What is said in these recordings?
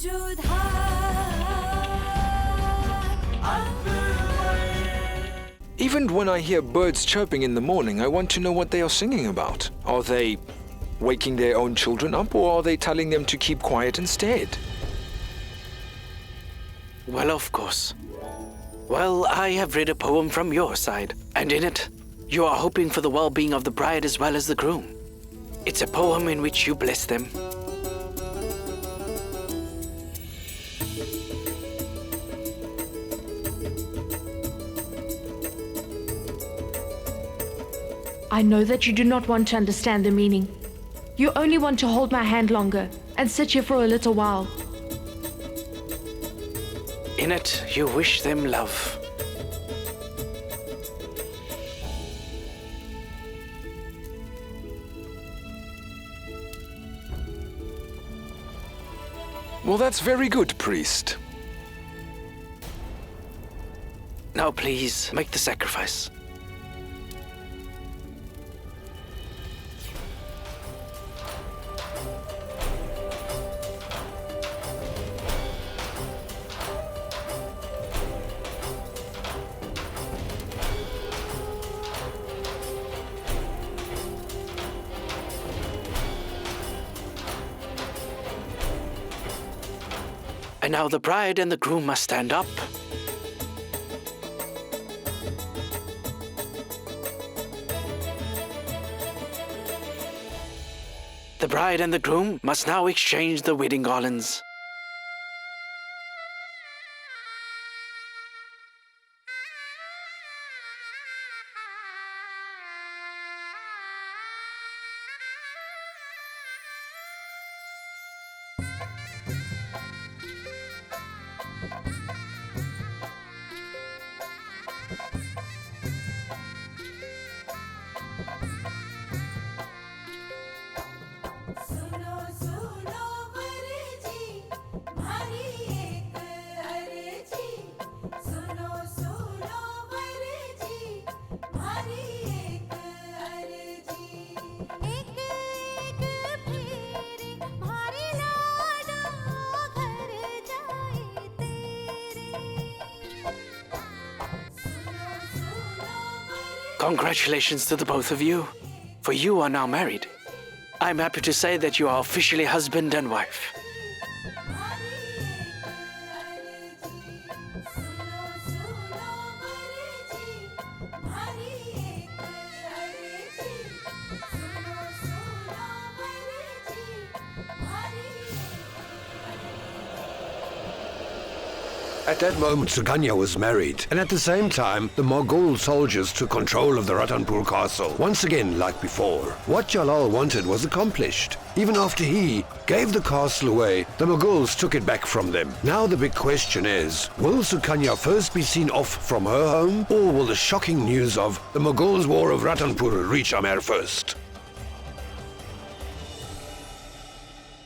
Jodha Akbar. Even when I hear birds chirping in the morning, I want to know what they are singing about. Are they waking their own children up, or are they telling them to keep quiet instead? Well, of course. Well, I have read a poem from your side, and in it, you are hoping for the well-being of the bride as well as the groom. It's a poem in which you bless them. I know that you do not want to understand the meaning. You only want to hold my hand longer and sit here for a little while. In it, you wish them love. Well, that's very good, priest. Now please, make the sacrifice. And now the bride and the groom must stand up. The bride and the groom must now exchange the wedding garlands. Congratulations to the both of you, for you are now married. I'm happy to say that you are officially husband and wife. At that moment, 𝐒𝐚𝐤𝐬 was married, and at the same time, the Mughal soldiers took control of the Ratanpur castle, once again like before. What Jalal wanted was accomplished. Even after he gave the castle away, the Mughals took it back from them. Now the big question is, will 𝐒𝐚𝐤𝐬 first be seen off from her home, or will the shocking news of the Mughals' war of Ratanpur reach Amer first?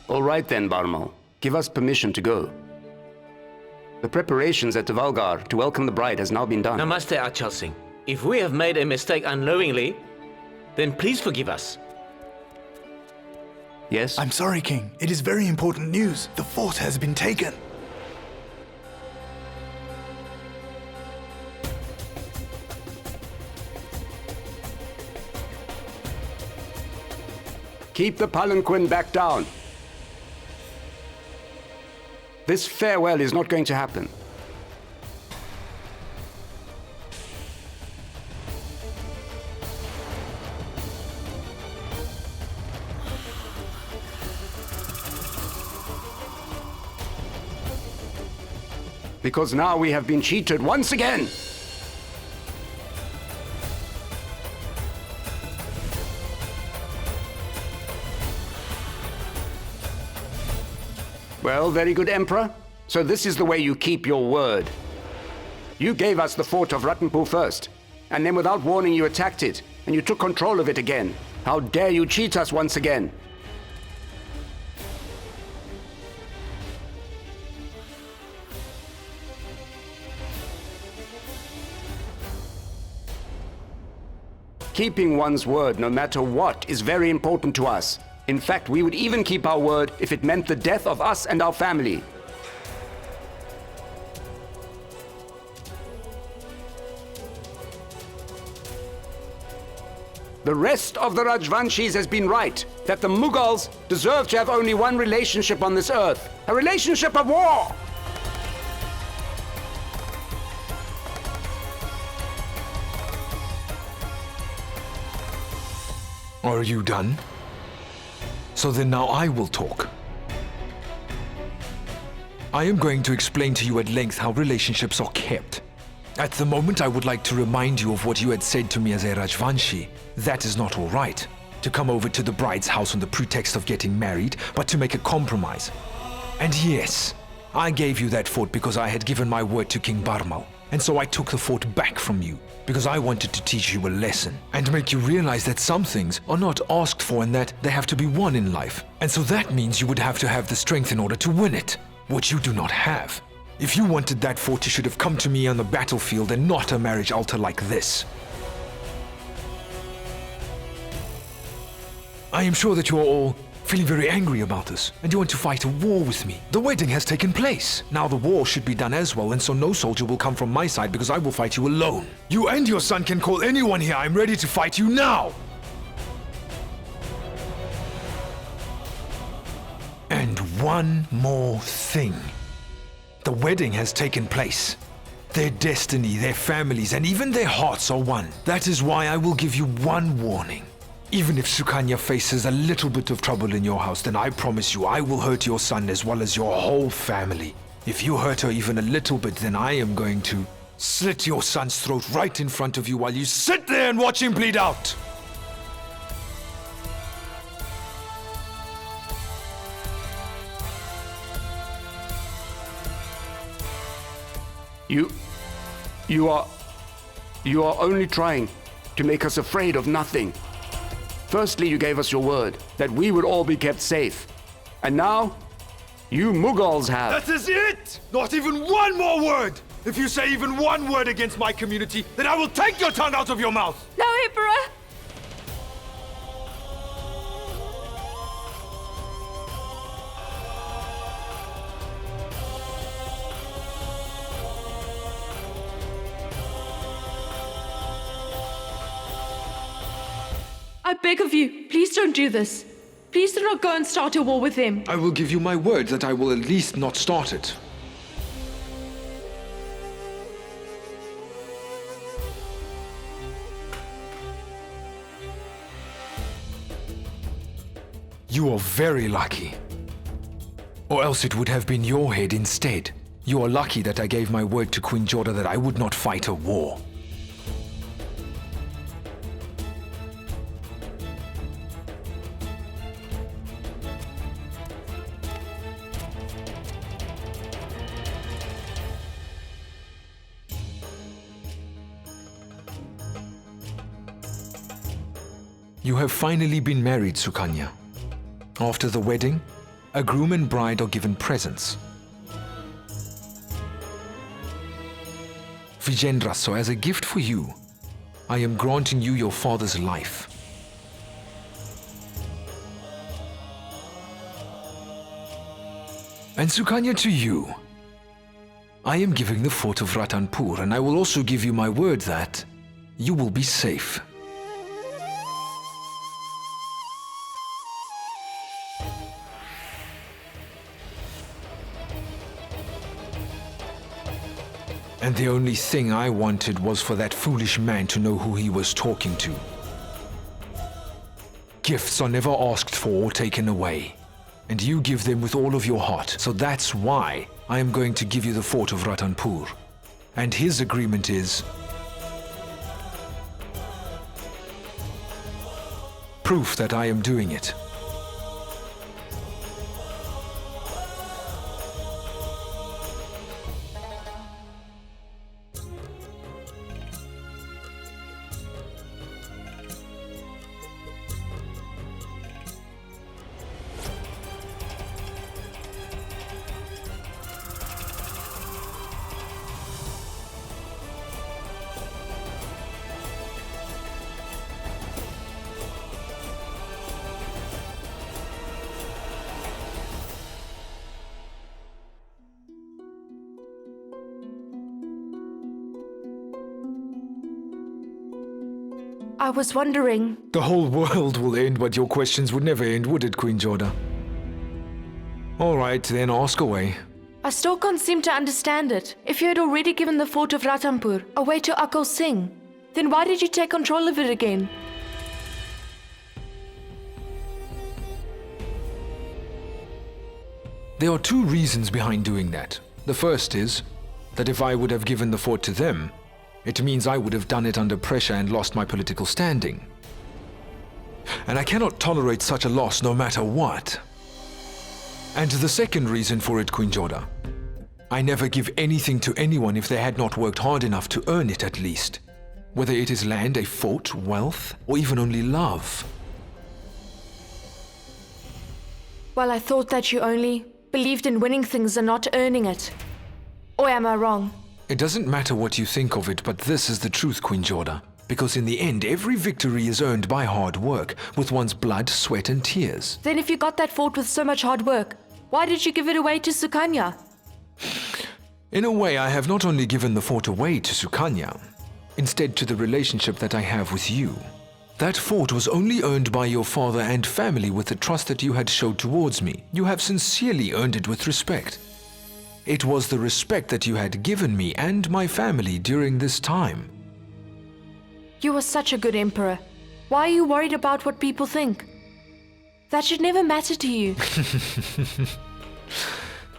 All right then, Barmal. Give us permission to go. The preparations at Valgar to welcome the bride has now been done. Namaste, Achal Singh. If we have made a mistake unknowingly, then please forgive us. Yes? I'm sorry, King. It is very important news. The fort has been taken. Keep the palanquin back down. This farewell is not going to happen. Because now we have been cheated once again. Well, very good, Emperor. So this is the way you keep your word. You gave us the fort of Ratanpur first, and then without warning you attacked it, and you took control of it again. How dare you cheat us once again? Keeping one's word, no matter what, is very important to us. In fact, we would even keep our word if it meant the death of us and our family. The rest of the Rajvanshis has been right, that the Mughals deserve to have only one relationship on this earth, a relationship of war! Are you done? So then now I will talk. I am going to explain to you at length how relationships are kept. At the moment, I would like to remind you of what you had said to me as a Rajvanshi. That is not all right. To come over to the bride's house on the pretext of getting married, but to make a compromise. And yes, I gave you that fort because I had given my word to King Barmal. And so I took the fort back from you, because I wanted to teach you a lesson and make you realize that some things are not asked for and that they have to be won in life. And so that means you would have to have the strength in order to win it, which you do not have. If you wanted that fort, you should have come to me on the battlefield and not a marriage altar like this. I am sure that you are all feeling very angry about this, and you want to fight a war with me. The wedding has taken place. Now the war should be done as well, and so no soldier will come from my side because I will fight you alone. You and your son can call anyone here. I'm ready to fight you now. And one more thing. The wedding has taken place. Their destiny, their families, and even their hearts are one. That is why I will give you one warning. Even if Sukanya faces a little bit of trouble in your house, then I promise you I will hurt your son as well as your whole family. If you hurt her even a little bit, then I am going to slit your son's throat right in front of you while you sit there and watch him bleed out. You are only trying to make us afraid of nothing. Firstly, you gave us your word that we would all be kept safe. And now, you Mughals have... That is it! Not even one more word! If you say even one word against my community, then I will take your tongue out of your mouth! No, Emperor! I beg of you, please don't do this. Please do not go and start a war with them. I will give you my word that I will at least not start it. You are very lucky. Or else it would have been your head instead. You are lucky that I gave my word to Queen Jodha that I would not fight a war. You have finally been married, Sukanya. After the wedding, a groom and bride are given presents. Vijendra, so as a gift for you, I am granting you your father's life. And Sukanya, to you, I am giving the fort of Ratanpur, and I will also give you my word that you will be safe. And the only thing I wanted was for that foolish man to know who he was talking to. Gifts are never asked for or taken away, and you give them with all of your heart. So that's why I am going to give you the fort of Ratanpur. And his agreement is proof that I am doing it. I was wondering. The whole world will end, but your questions would never end, would it, Queen Jodha? All right, then ask away. I still can't seem to understand it. If you had already given the fort of Ranthambore away to Akal Singh, then why did you take control of it again? There are two reasons behind doing that. The first is that if I would have given the fort to them, it means I would have done it under pressure and lost my political standing. And I cannot tolerate such a loss no matter what. And the second reason for it, Queen Jodha, I never give anything to anyone if they had not worked hard enough to earn it at least. Whether it is land, a fort, wealth, or even only love. Well, I thought that you only believed in winning things and not earning it. Or am I wrong? It doesn't matter what you think of it, but this is the truth, Queen Jodha. Because in the end, every victory is earned by hard work, with one's blood, sweat and tears. Then if you got that fort with so much hard work, why did you give it away to Sukanya? In a way, I have not only given the fort away to Sukanya, instead to the relationship that I have with you. That fort was only earned by your father and family with the trust that you had showed towards me. You have sincerely earned it with respect. It was the respect that you had given me and my family during this time. You were such a good emperor. Why are you worried about what people think? That should never matter to you.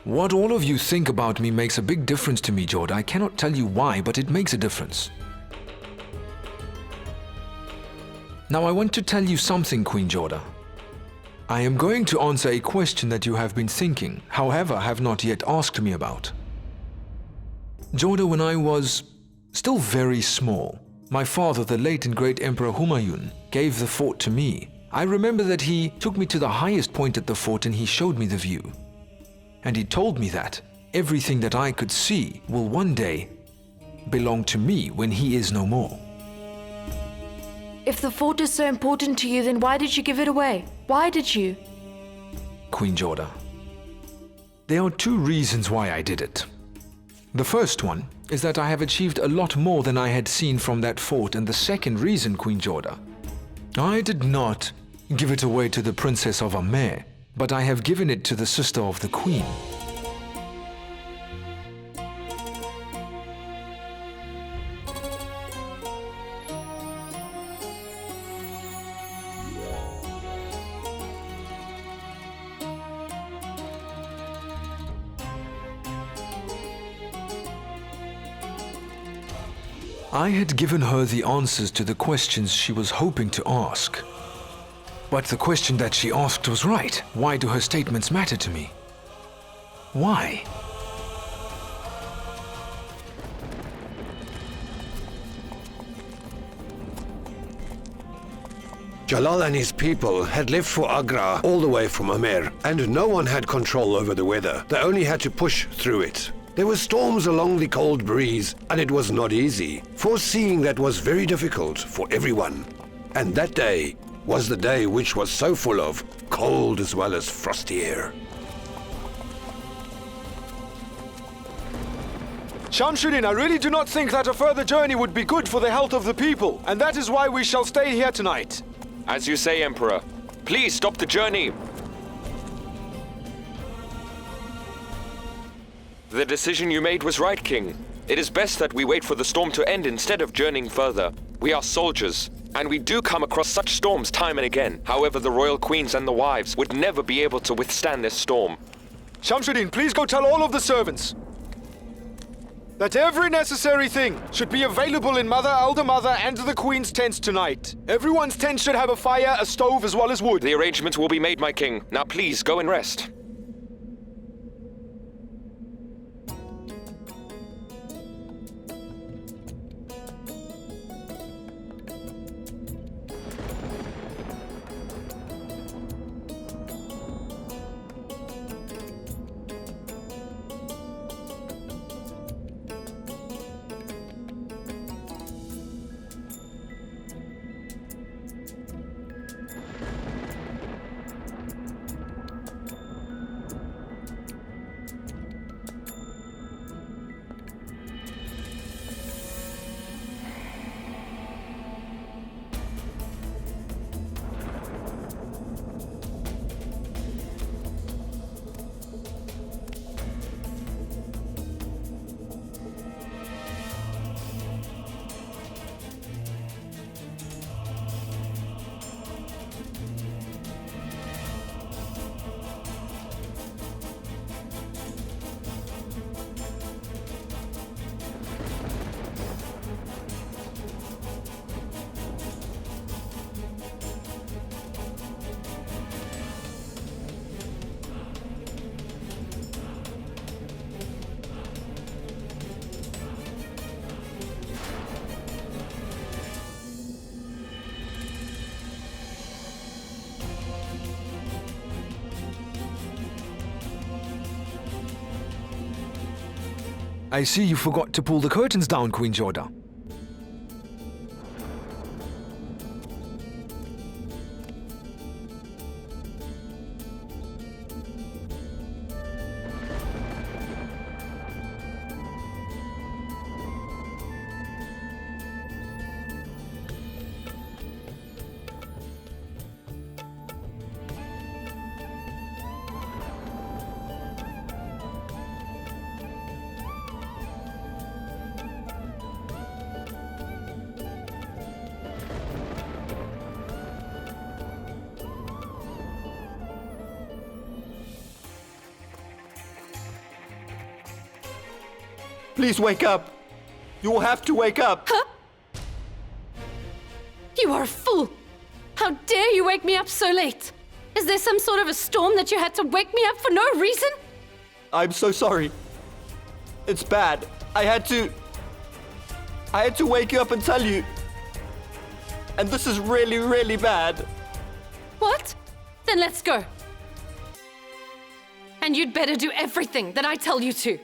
What all of you think about me makes a big difference to me, Jodha. I cannot tell you why, but it makes a difference. Now I want to tell you something, Queen Jodha. I am going to answer a question that you have been thinking, however have not yet asked me about. Jodha, when I was still very small, my father, the late and great Emperor Humayun, gave the fort to me. I remember that he took me to the highest point at the fort and he showed me the view. And he told me that everything that I could see will one day belong to me when he is no more. If the fort is so important to you, then why did you give it away? Why did you? Queen Jodha, there are two reasons why I did it. The first one is that I have achieved a lot more than I had seen from that fort, and the second reason, Queen Jodha, I did not give it away to the Princess of Amer, but I have given it to the sister of the Queen. I had given her the answers to the questions she was hoping to ask. But the question that she asked was right. Why do her statements matter to me? Why? Jalal and his people had left for Agra all the way from Amer, and no one had control over the weather. They only had to push through it. There were storms along the cold breeze, and it was not easy. Foreseeing that was very difficult for everyone. And that day was the day which was so full of cold as well as frosty air. Shamsuddin, I really do not think that a further journey would be good for the health of the people, and that is why we shall stay here tonight. As you say, Emperor. Please stop the journey. The decision you made was right, King. It is best that we wait for the storm to end instead of journeying further. We are soldiers, and we do come across such storms time and again. However, the royal queens and the wives would never be able to withstand this storm. Shamsuddin, please go tell all of the servants that every necessary thing should be available in Mother, Elder Mother, and the Queen's tents tonight. Everyone's tent should have a fire, a stove, as well as wood. The arrangements will be made, my king. Now please, go and rest. I see you forgot to pull the curtains down, Queen Jodha. Please wake up. You will have to wake up. Huh? You are a fool. How dare you wake me up so late? Is there some sort of a storm that you had to wake me up for no reason? I'm so sorry. It's bad. I had to wake you up and tell you. And this is really, really bad. What? Then let's go. And you'd better do everything that I tell you to.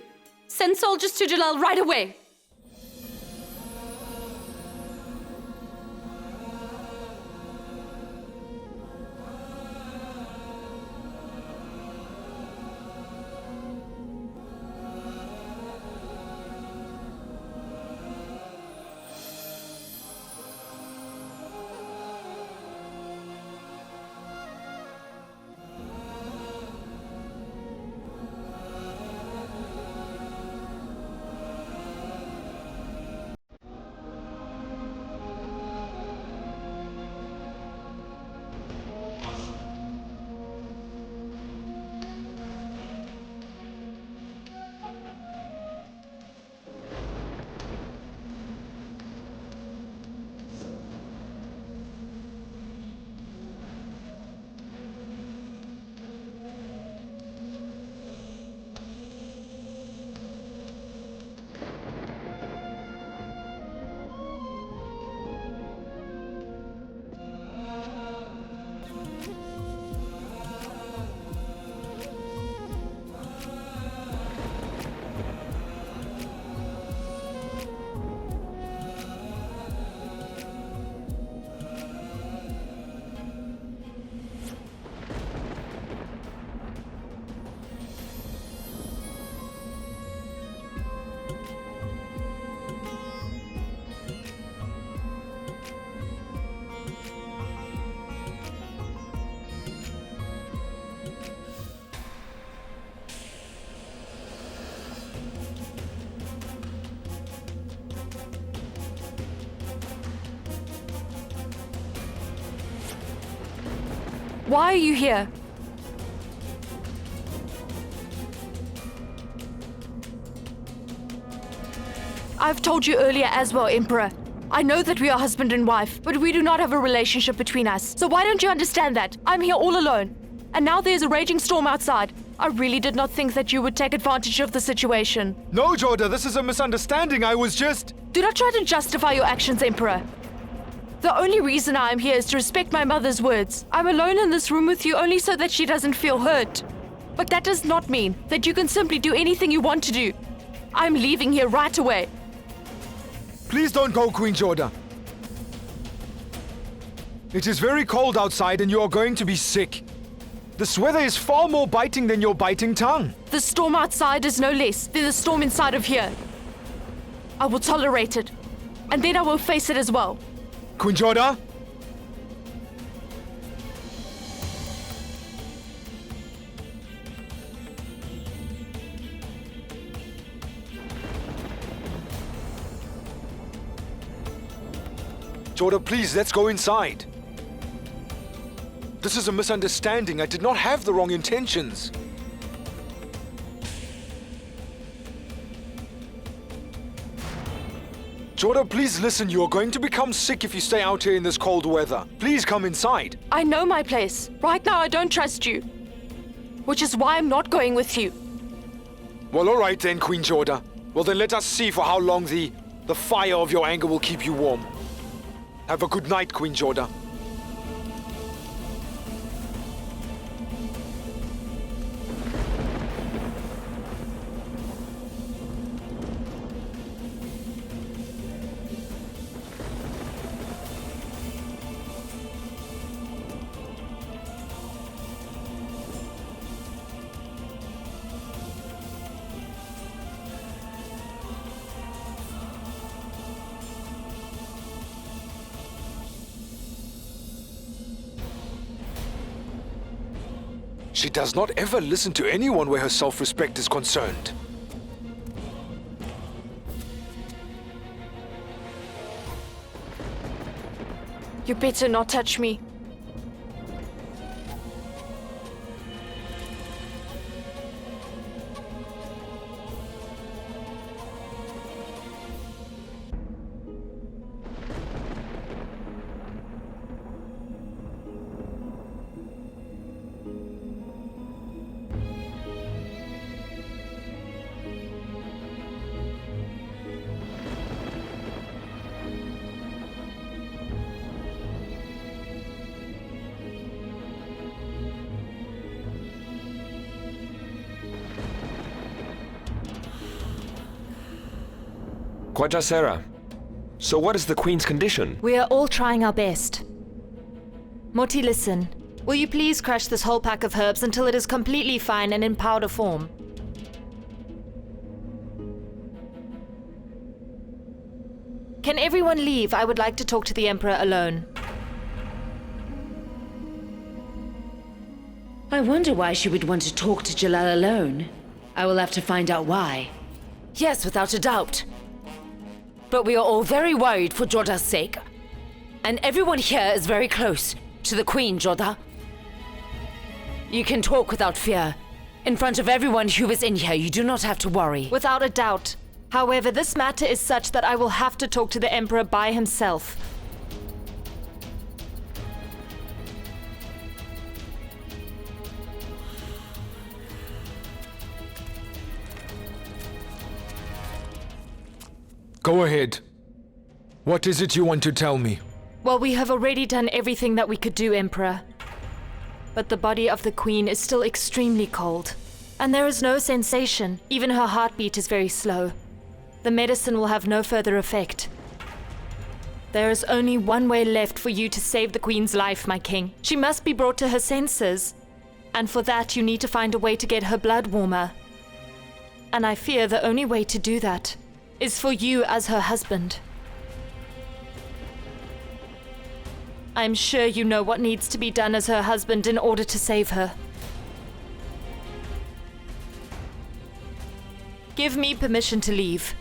Send soldiers to Jalal right away. Why are you here? I've told you earlier as well, Emperor. I know that we are husband and wife, but we do not have a relationship between us. So why don't you understand that? I'm here all alone. And now there's a raging storm outside. I really did not think that you would take advantage of the situation. No, Jodha, this is a misunderstanding. I was just... Do not try to justify your actions, Emperor. The only reason I am here is to respect my mother's words. I'm alone in this room with you only so that she doesn't feel hurt. But that does not mean that you can simply do anything you want to do. I'm leaving here right away. Please don't go, Queen Jodha. It is very cold outside and you are going to be sick. This weather is far more biting than your biting tongue. The storm outside is no less than the storm inside of here. I will tolerate it, and then I will face it as well. Queen Jodha? Jodha, please, let's go inside. This is a misunderstanding. I did not have the wrong intentions. Jodha, please listen. You are going to become sick if you stay out here in this cold weather. Please come inside. I know my place. Right now, I don't trust you. Which is why I'm not going with you. Well, all right then, Queen Jodha. Well, then let us see for how long the fire of your anger will keep you warm. Have a good night, Queen Jodha. She does not ever listen to anyone where her self-respect is concerned. You better not touch me. Quajasera, so what is the Queen's condition? We are all trying our best. Moti, listen. Will you please crush this whole pack of herbs until it is completely fine and in powder form? Can everyone leave? I would like to talk to the Emperor alone. I wonder why she would want to talk to Jalal alone. I will have to find out why. Yes, without a doubt. But we are all very worried for Jodha's sake. And everyone here is very close to the Queen, Jodha. You can talk without fear. In front of everyone who is in here, you do not have to worry. Without a doubt. However, this matter is such that I will have to talk to the Emperor by himself. Go ahead. What is it you want to tell me? Well, we have already done everything that we could do, Emperor. But the body of the Queen is still extremely cold. And there is no sensation. Even her heartbeat is very slow. The medicine will have no further effect. There is only one way left for you to save the Queen's life, my king. She must be brought to her senses. And for that, you need to find a way to get her blood warmer. And I fear the only way to do that is for you as her husband. I'm sure you know what needs to be done as her husband in order to save her. Give me permission to leave.